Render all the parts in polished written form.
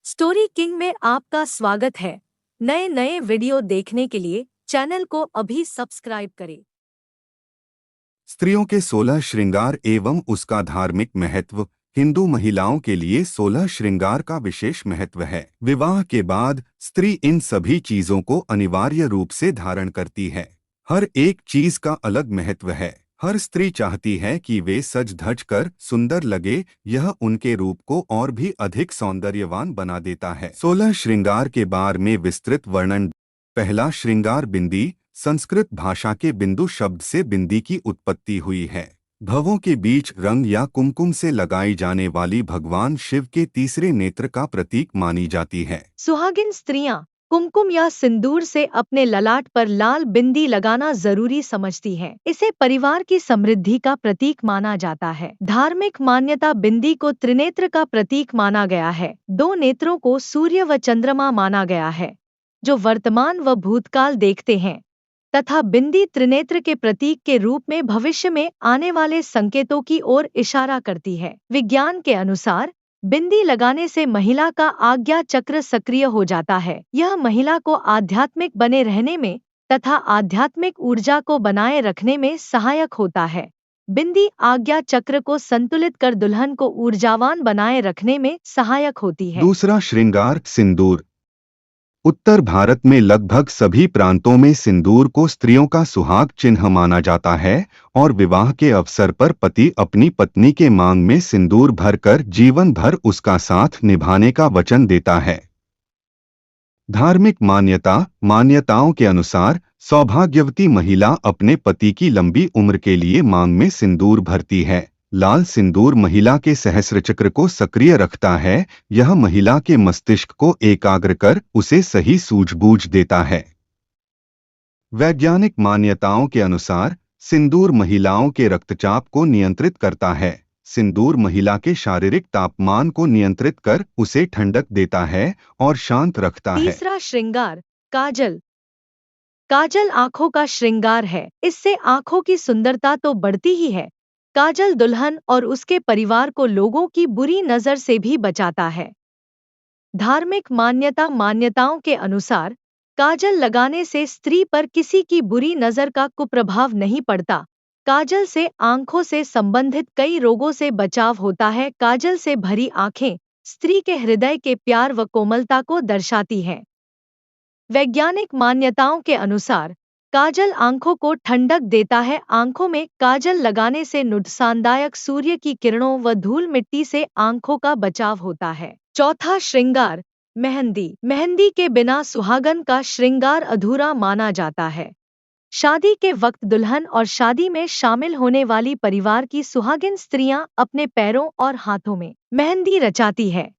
Story king में आपका स्वागत है। नए नए वीडियो देखने के लिए चैनल को अभी सब्सक्राइब करें। स्त्रियों के 16 श्रृंगार एवं उसका धार्मिक महत्व। हिंदू महिलाओं के लिए 16 श्रृंगार का विशेष महत्व है। विवाह के बाद स्त्री इन सभी चीजों को अनिवार्य रूप से धारण करती है। हर एक चीज का अलग महत्व है। हर स्त्री चाहती है कि वे सज धज कर सुंदर लगे। यह उनके रूप को और भी अधिक सौंदर्यवान बना देता है। 16 श्रृंगार के बारे में विस्तृत वर्णन। पहला श्रृंगार बिंदी। संस्कृत भाषा के बिंदु शब्द से बिंदी की उत्पत्ति हुई है। भवों के बीच रंग या कुमकुम से लगाई जाने वाली भगवान शिव के तीसरे नेत्र का प्रतीक मानी जाती है। सुहागिन स्त्रियां कुमकुम या सिंदूर से अपने ललाट पर लाल बिंदी लगाना जरूरी समझती हैं। इसे परिवार की समृद्धि का प्रतीक माना जाता है। धार्मिक मान्यता बिंदी को त्रिनेत्र का प्रतीक माना गया है। दो नेत्रों को सूर्य व चंद्रमा माना गया है, जो वर्तमान व भूतकाल देखते हैं, तथा बिंदी त्रिनेत्र के प्रतीक के रूप में भविष्य में आने वाले संकेतों की ओर इशारा करती है। विज्ञान के अनुसार बिंदी लगाने से महिला का आज्ञा चक्र सक्रिय हो जाता है। यह महिला को आध्यात्मिक बने रहने में तथा आध्यात्मिक ऊर्जा को बनाए रखने में सहायक होता है। बिंदी आज्ञा चक्र को संतुलित कर दुल्हन को ऊर्जावान बनाए रखने में सहायक होती है। दूसरा श्रृंगार सिंदूर। उत्तर भारत में लगभग सभी प्रांतों में सिंदूर को स्त्रियों का सुहाग चिन्ह माना जाता है और विवाह के अवसर पर पति अपनी पत्नी के मांग में सिंदूर भरकर जीवन भर उसका साथ निभाने का वचन देता है। धार्मिक मान्यताओं के अनुसार सौभाग्यवती महिला अपने पति की लंबी उम्र के लिए मांग में सिंदूर भरती है। लाल सिंदूर महिला के सहस्रचक्र को सक्रिय रखता है। यह महिला के मस्तिष्क को एकाग्र कर उसे सही सूझबूझ देता है। वैज्ञानिक मान्यताओं के अनुसार सिंदूर महिलाओं के रक्तचाप को नियंत्रित करता है। सिंदूर महिला के शारीरिक तापमान को नियंत्रित कर उसे ठंडक देता है और शांत रखता है। तीसरा श्रृंगार काजल। काजल आंखों का श्रृंगार है। इससे आंखों की सुंदरता तो बढ़ती ही है, काजल दुल्हन और उसके परिवार को लोगों की बुरी नजर से भी बचाता है। धार्मिक मान्यताओं के अनुसार काजल लगाने से स्त्री पर किसी की बुरी नजर का कुप्रभाव नहीं पड़ता। काजल से आंखों से संबंधित कई रोगों से बचाव होता है। काजल से भरी आंखें स्त्री के हृदय के प्यार व कोमलता को दर्शाती हैं। वैज्ञानिक मान्यताओं के अनुसार काजल आंखों को ठंडक देता है। आंखों में काजल लगाने से नुकसानदायक सूर्य की किरणों व धूल मिट्टी से आंखों का बचाव होता है। चौथा श्रृंगार मेहंदी। मेहंदी के बिना सुहागन का श्रृंगार अधूरा माना जाता है। शादी के वक्त दुल्हन और शादी में शामिल होने वाली परिवार की सुहागिन स्त्रियां अपने पैरों और हाथों में मेहंदी रचाती है।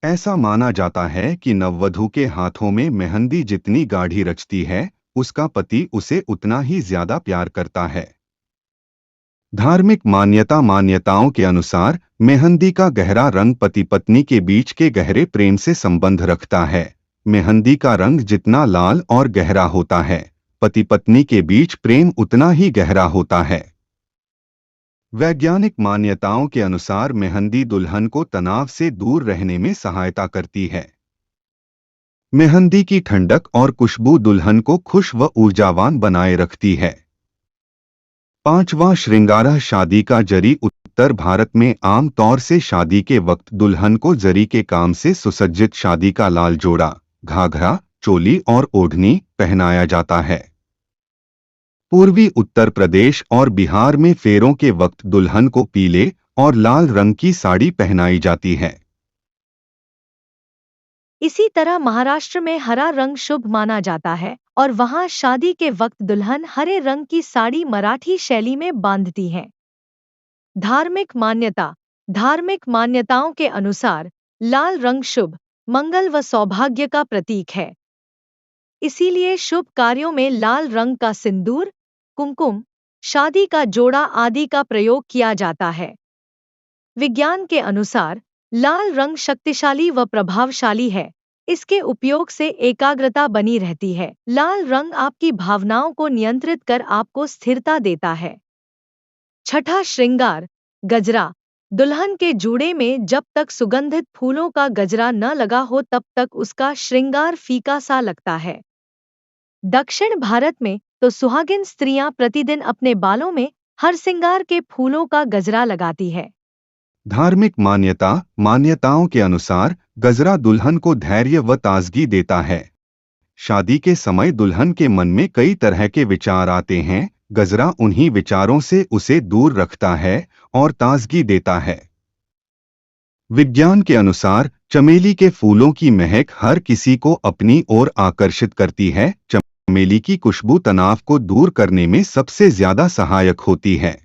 ऐसा माना जाता है कि नववधू के हाथों में मेहंदी जितनी गाढ़ी रचती है, उसका पति उसे उतना ही ज्यादा प्यार करता है। धार्मिक मान्यताओं के अनुसार मेहंदी का गहरा रंग पति पत्नी के बीच के गहरे प्रेम से संबंध रखता है। मेहंदी का रंग जितना लाल और गहरा होता है, पति पत्नी के बीच प्रेम उतना ही गहरा होता है। वैज्ञानिक मान्यताओं के अनुसार मेहंदी दुल्हन को तनाव से दूर रहने में सहायता करती है। मेहंदी की ठंडक और खुशबू दुल्हन को खुश व ऊर्जावान बनाए रखती है। पांचवां श्रृंगार शादी का जरी। उत्तर भारत में आम तौर से शादी के वक्त दुल्हन को जरी के काम से सुसज्जित शादी का लाल जोड़ा, घाघरा, चोली और ओढ़नी पहनाया जाता है। पूर्वी उत्तर प्रदेश और बिहार में फेरों के वक्त दुल्हन को पीले और लाल रंग की साड़ी पहनाई जाती है। इसी तरह महाराष्ट्र में हरा रंग शुभ माना जाता है और वहां शादी के वक्त दुल्हन हरे रंग की साड़ी मराठी शैली में बांधती है। धार्मिक मान्यताओं के अनुसार लाल रंग शुभ, मंगल व सौभाग्य का प्रतीक है। इसीलिए शुभ कार्यों में लाल रंग का सिंदूर, कुमकुम, शादी का जोड़ा आदि का प्रयोग किया जाता है। विज्ञान के अनुसार लाल रंग शक्तिशाली व प्रभावशाली है। इसके उपयोग से एकाग्रता बनी रहती है। लाल रंग आपकी भावनाओं को नियंत्रित कर आपको स्थिरता देता है। छठा श्रृंगार गजरा। दुल्हन के जूड़े में जब तक सुगंधित फूलों का गजरा न लगा हो तब तक उसका श्रृंगार फीका सा लगता है। दक्षिण भारत में तो सुहागिन स्त्रियां प्रतिदिन अपने बालों में हर श्रृंगार के फूलों का गजरा लगाती है। धार्मिक मान्यताओं के अनुसार गजरा दुल्हन को धैर्य व ताजगी देता है। शादी के समय दुल्हन के मन में कई तरह के विचार आते हैं, गजरा उन्हीं विचारों से उसे दूर रखता है और ताजगी देता है। विज्ञान के अनुसार चमेली के फूलों की महक हर किसी को अपनी ओर आकर्षित करती है। चमेली की खुशबू तनाव को दूर करने में सबसे ज्यादा सहायक होती है।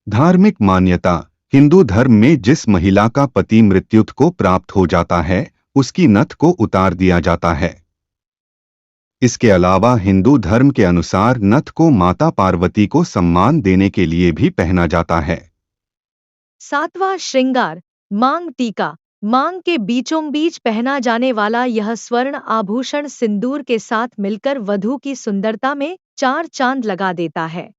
धार्मिक मान्यता, हिंदू धर्म में जिस महिला का पति मृत्यु को प्राप्त हो जाता है, उसकी नथ को उतार दिया जाता है। इसके अलावा हिंदू धर्म के अनुसार नथ को माता पार्वती को सम्मान देने के लिए भी पहना जाता है। सातवां श्रृंगार, मांग टीका। मांग के बीचों बीच पहना जाने वाला यह स्वर्ण आभूषण सिंदूर के साथ मिलकर वधू की सुंदरता में चार चांद लगा देता है।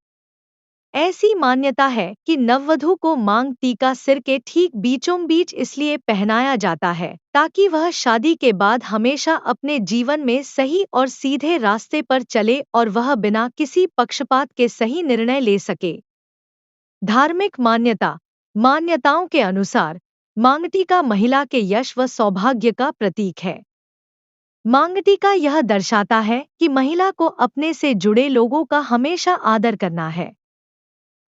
ऐसी मान्यता है कि नववधू को मांग टीका सिर के ठीक बीचों बीच इसलिए पहनाया जाता है ताकि वह शादी के बाद हमेशा अपने जीवन में सही और सीधे रास्ते पर चले और वह बिना किसी पक्षपात के सही निर्णय ले सके। धार्मिक मान्यताओं के अनुसार मांगटीका महिला के यश व सौभाग्य का प्रतीक है। मांगटीका यह दर्शाता है कि महिला को अपने से जुड़े लोगों का हमेशा आदर करना है।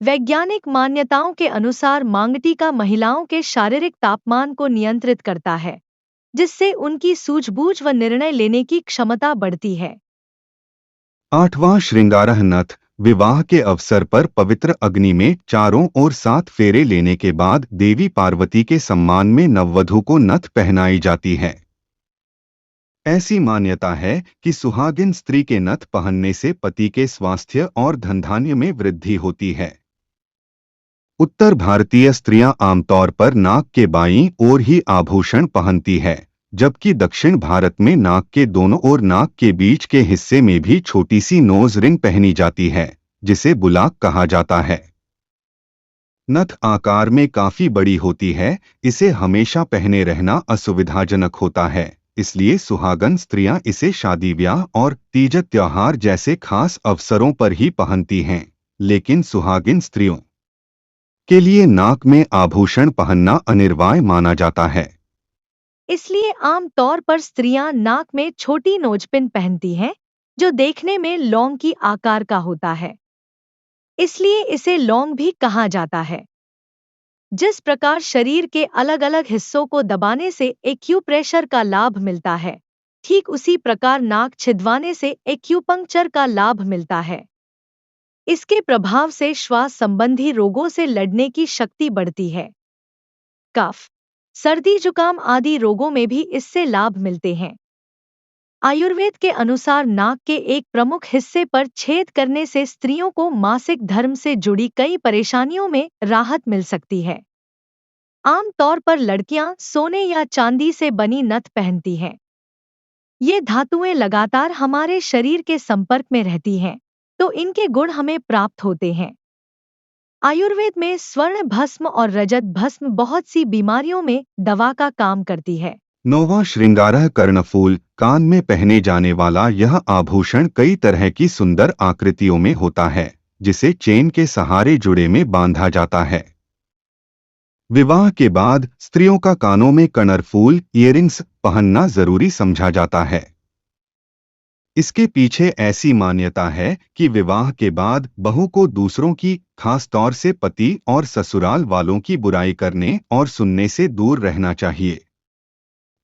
वैज्ञानिक मान्यताओं के अनुसार मांगटीका महिलाओं के शारीरिक तापमान को नियंत्रित करता है, जिससे उनकी सूझबूझ व निर्णय लेने की क्षमता बढ़ती है। आठवां श्रृंगार नथ। विवाह के अवसर पर पवित्र अग्नि में चारों ओर 7 फेरे लेने के बाद देवी पार्वती के सम्मान में नववधू को नथ पहनाई जाती है। ऐसी मान्यता है कि सुहागिन स्त्री के नथ पहनने से पति के स्वास्थ्य और धनधान्य में वृद्धि होती है। उत्तर भारतीय स्त्रियां आमतौर पर नाक के बाईं ओर ही आभूषण पहनती है, जबकि दक्षिण भारत में नाक के दोनों ओर नाक के बीच के हिस्से में भी छोटी सी नोज रिंग पहनी जाती है, जिसे बुलाक कहा जाता है। नथ आकार में काफी बड़ी होती है, इसे हमेशा पहने रहना असुविधाजनक होता है, इसलिए सुहागन स्त्रियां इसे शादी ब्याह और तीज त्योहार जैसे खास अवसरों पर ही पहनती हैं। लेकिन सुहागिन स्त्रियों के लिए नाक में आभूषण पहनना अनिवार्य माना जाता है। इसलिए आम तौर पर स्त्रियां नाक में छोटी नोजपिन पहनती हैं, जो देखने में लौंग की आकार का होता है। इसलिए इसे लौंग भी कहा जाता है। जिस प्रकार शरीर के अलग अलग हिस्सों को दबाने से एक्यूप्रेशर का लाभ मिलता है, ठीक उसी प्रकार नाक छिदवाने से एक्यूपंक्चर का लाभ मिलता है। इसके प्रभाव से श्वास संबंधी रोगों से लड़ने की शक्ति बढ़ती है। कफ, सर्दी जुकाम आदि रोगों में भी इससे लाभ मिलते हैं। आयुर्वेद के अनुसार नाक के एक प्रमुख हिस्से पर छेद करने से स्त्रियों को मासिक धर्म से जुड़ी कई परेशानियों में राहत मिल सकती है। आम तौर पर लड़कियां सोने या चांदी से बनी नथ पहनती हैं। ये धातुएं लगातार हमारे शरीर के संपर्क में रहती हैं, तो इनके गुण हमें प्राप्त होते हैं। आयुर्वेद में स्वर्ण भस्म और रजत भस्म बहुत सी बीमारियों में दवा का काम करती है। नौवां श्रृंगार कर्णफूल। कान में पहने जाने वाला यह आभूषण कई तरह की सुंदर आकृतियों में होता है, जिसे चेन के सहारे जुड़े में बांधा जाता है। विवाह के बाद स्त्रियों का कानों में कर्णफूल इयररिंग्स पहनना जरूरी समझा जाता है। इसके पीछे ऐसी मान्यता है कि विवाह के बाद बहू को दूसरों की, खास तौर से पति और ससुराल वालों की बुराई करने और सुनने से दूर रहना चाहिए।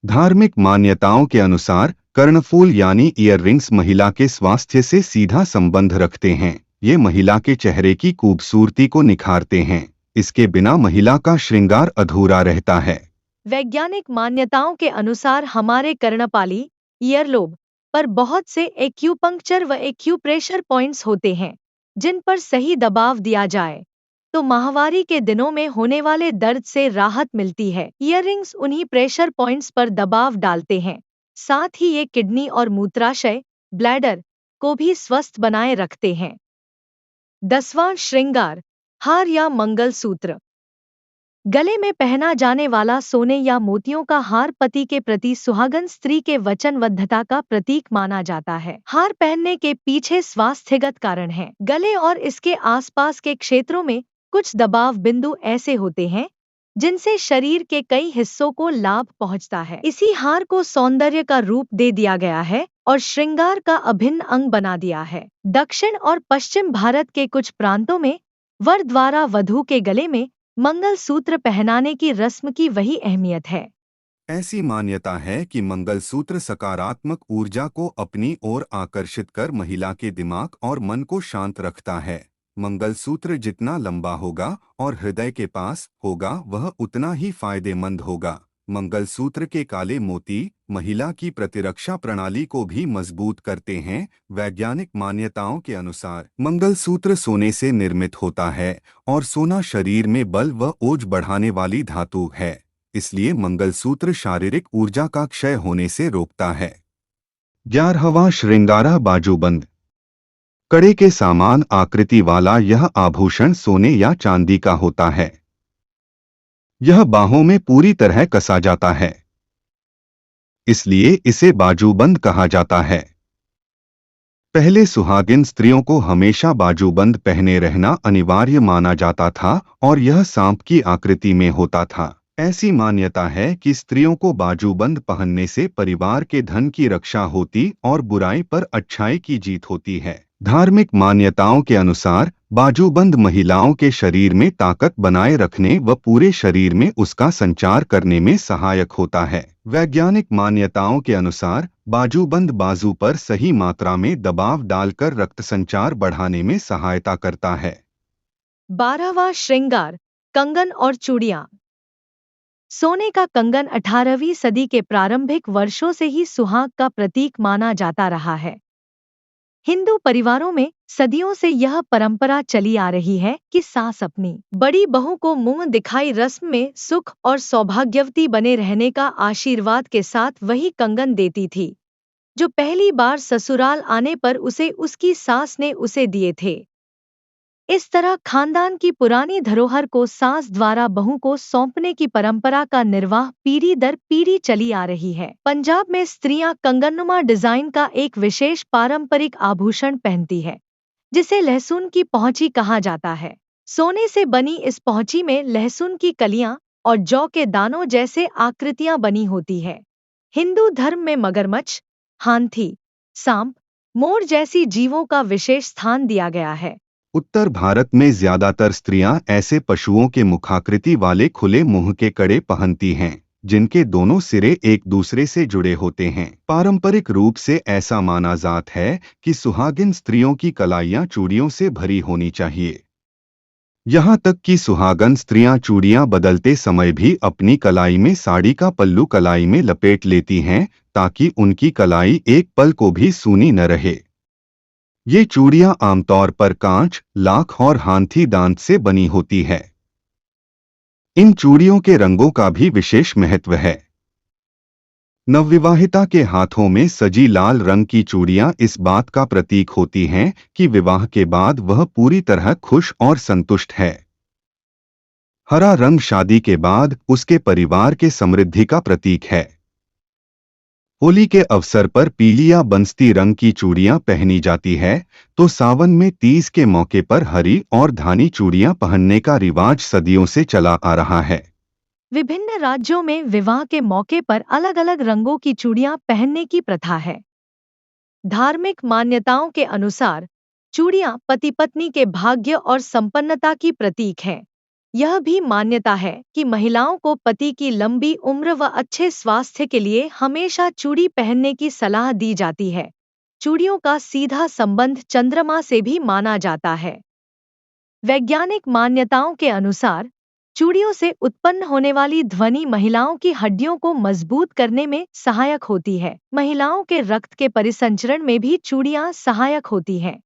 धार्मिक मान्यताओं के अनुसार कर्णफूल यानी ईयररिंग्स महिला के स्वास्थ्य से सीधा संबंध रखते हैं। ये महिला के चेहरे की खूबसूरती को निखारते हैं। इसके बिना महिला का श्रृंगार अधूरा रहता है। वैज्ञानिक मान्यताओं के अनुसार हमारे कर्णपाली, ईयरलोब पर बहुत से एक्यूपंक्चर व एक्यूप्रेशर पॉइंट्स होते हैं, जिन पर सही दबाव दिया जाए तो माहवारी के दिनों में होने वाले दर्द से राहत मिलती है। ईयररिंग्स उन्हीं प्रेशर पॉइंट्स पर दबाव डालते हैं। साथ ही ये किडनी और मूत्राशय, ब्लैडर को भी स्वस्थ बनाए रखते हैं। 10वां श्रृंगार, हार या मंगलसूत्र। गले में पहना जाने वाला सोने या मोतियों का हार पति के प्रति सुहागन स्त्री के वचनबद्धता का प्रतीक माना जाता है। हार पहनने के पीछे स्वास्थ्यगत कारण है। गले और इसके आसपास के क्षेत्रों में कुछ दबाव बिंदु ऐसे होते हैं जिनसे शरीर के कई हिस्सों को लाभ पहुंचता है। इसी हार को सौंदर्य का रूप दे दिया गया है और श्रृंगार का अभिन्न अंग बना दिया है। दक्षिण और पश्चिम भारत के कुछ प्रांतों में वर द्वारा वधू के गले में मंगलसूत्र पहनाने की रस्म की वही अहमियत है। ऐसी मान्यता है कि मंगलसूत्र सकारात्मक ऊर्जा को अपनी ओर आकर्षित कर महिला के दिमाग और मन को शांत रखता है। मंगलसूत्र जितना लंबा होगा और हृदय के पास होगा वह उतना ही फायदेमंद होगा। मंगलसूत्र के काले मोती महिला की प्रतिरक्षा प्रणाली को भी मजबूत करते हैं। वैज्ञानिक मान्यताओं के अनुसार मंगलसूत्र सोने से निर्मित होता है और सोना शरीर में बल व ओज बढ़ाने वाली धातु है। इसलिए मंगलसूत्र शारीरिक ऊर्जा का क्षय होने से रोकता है। 11वां श्रृंगारा बाजूबंद। कड़े के समान आकृति वाला यह आभूषण सोने या चांदी का होता है। यह बाहों में पूरी तरह कसा जाता है, इसलिए इसे बाजूबंद कहा जाता है। पहले सुहागिन स्त्रियों को हमेशा बाजूबंद पहने रहना अनिवार्य माना जाता था और यह सांप की आकृति में होता था। ऐसी मान्यता है कि स्त्रियों को बाजूबंद पहनने से परिवार के धन की रक्षा होती और बुराई पर अच्छाई की जीत होती है। धार्मिक मान्यताओं के अनुसार बाजूबंद महिलाओं के शरीर में ताकत बनाए रखने व पूरे शरीर में उसका संचार करने में सहायक होता है। वैज्ञानिक मान्यताओं के अनुसार बाजूबंद बाजू पर सही मात्रा में दबाव डालकर रक्त संचार बढ़ाने में सहायता करता है। 12वां श्रृंगार कंगन और चूड़ियां। सोने का कंगन 18वीं सदी के प्रारंभिक वर्षों से ही सुहाग का प्रतीक माना जाता रहा है। हिंदू परिवारों में सदियों से यह परंपरा चली आ रही है कि सास अपनी बड़ी बहू को मुंह दिखाई रस्म में सुख और सौभाग्यवती बने रहने का आशीर्वाद के साथ वही कंगन देती थी जो पहली बार ससुराल आने पर उसे उसकी सास ने उसे दिए थे। इस तरह खानदान की पुरानी धरोहर को सास द्वारा बहू को सौंपने की परंपरा का निर्वाह पीढ़ी दर पीढ़ी चली आ रही है। पंजाब में स्त्रियां कंगननुमा डिजाइन का एक विशेष पारंपरिक आभूषण पहनती है जिसे लहसुन की पहुंची कहा जाता है। सोने से बनी इस पहुंची में लहसुन की कलियां और जौ के दानों जैसे आकृतियां बनी होती है। हिंदू धर्म में मगरमच्छ, हाथी, सांप, मोर जैसी जीवों का विशेष स्थान दिया गया है। उत्तर भारत में ज्यादातर स्त्रियां ऐसे पशुओं के मुखाकृति वाले खुले मुंह के कड़े पहनती हैं जिनके दोनों सिरे एक दूसरे से जुड़े होते हैं। पारंपरिक रूप से ऐसा माना जाता है कि सुहागिन स्त्रियों की कलाइयां चूड़ियों से भरी होनी चाहिए। यहाँ तक कि सुहागन स्त्रियां चूड़ियां बदलते समय भी अपनी कलाई में साड़ी का पल्लू कलाई में लपेट लेती हैं ताकि उनकी कलाई एक पल को भी सूनी न रहे। ये चूड़ियां आमतौर पर कांच, लाख और हाथी दांत से बनी होती है। इन चूड़ियों के रंगों का भी विशेष महत्व है। नवविवाहिता के हाथों में सजी लाल रंग की चूड़ियां इस बात का प्रतीक होती हैं कि विवाह के बाद वह पूरी तरह खुश और संतुष्ट है। हरा रंग शादी के बाद उसके परिवार के समृद्धि का प्रतीक है। होली के अवसर पर पीली या बंसती रंग की चूड़ियां पहनी जाती है, तो सावन में तीज के मौके पर हरी और धानी चूड़ियां पहनने का रिवाज सदियों से चला आ रहा है। विभिन्न राज्यों में विवाह के मौके पर अलग अलग रंगों की चूड़ियां पहनने की प्रथा है। धार्मिक मान्यताओं के अनुसार चूड़ियां पति पत्नी के भाग्य और संपन्नता की प्रतीक है। यह भी मान्यता है कि महिलाओं को पति की लंबी उम्र व अच्छे स्वास्थ्य के लिए हमेशा चूड़ी पहनने की सलाह दी जाती है। चूड़ियों का सीधा संबंध चंद्रमा से भी माना जाता है। वैज्ञानिक मान्यताओं के अनुसार चूड़ियों से उत्पन्न होने वाली ध्वनि महिलाओं की हड्डियों को मजबूत करने में सहायक होती है। महिलाओं के रक्त के परिसंचरण में भी चूड़ियां सहायक होती हैं।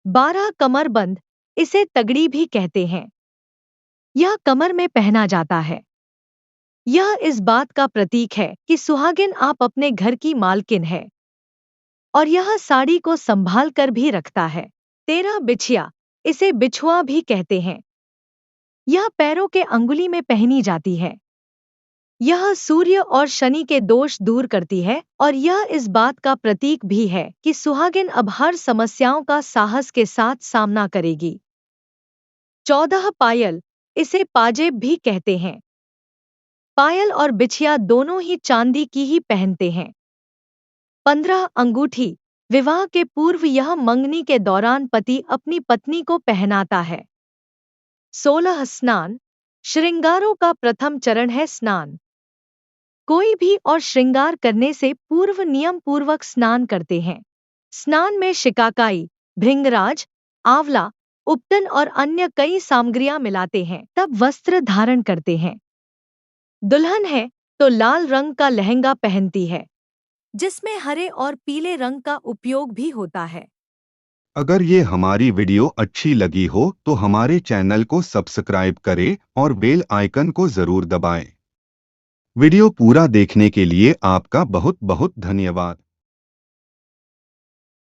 12 कमरबंद, इसे तगड़ी भी कहते हैं। यह कमर में पहना जाता है। यह इस बात का प्रतीक है कि सुहागिन आप अपने घर की मालकिन है और यह साड़ी को संभाल कर भी रखता है। 13 बिछिया, इसे बिछुआ भी कहते हैं। यह पैरों के अंगुली में पहनी जाती है। यह सूर्य और शनि के दोष दूर करती है और यह इस बात का प्रतीक भी है कि सुहागिन अब हर समस्याओं का साहस के साथ सामना करेगी। 14 पायल, इसे पाजेब भी कहते हैं। पायल और बिछिया दोनों ही चांदी की ही पहनते हैं। 15 अंगूठी, विवाह के पूर्व यह मंगनी के दौरान पति अपनी पत्नी को पहनाता है। 16 स्नान, श्रृंगारों का प्रथम चरण है स्नान। कोई भी और श्रृंगार करने से पूर्व नियम पूर्वक स्नान करते हैं। स्नान में शिकाकाई, भृंगराज, आंवला, उपटन और अन्य कई सामग्रियां मिलाते हैं, तब वस्त्र धारण करते हैं। दुल्हन है तो लाल रंग का लहंगा पहनती है, जिसमें हरे और पीले रंग का उपयोग भी होता है। अगर ये हमारी वीडियो अच्छी लगी हो तो हमारे चैनल को सब्सक्राइब करें और बेल आइकन को जरूर दबाएं। वीडियो पूरा देखने के लिए आपका बहुत बहुत धन्यवाद।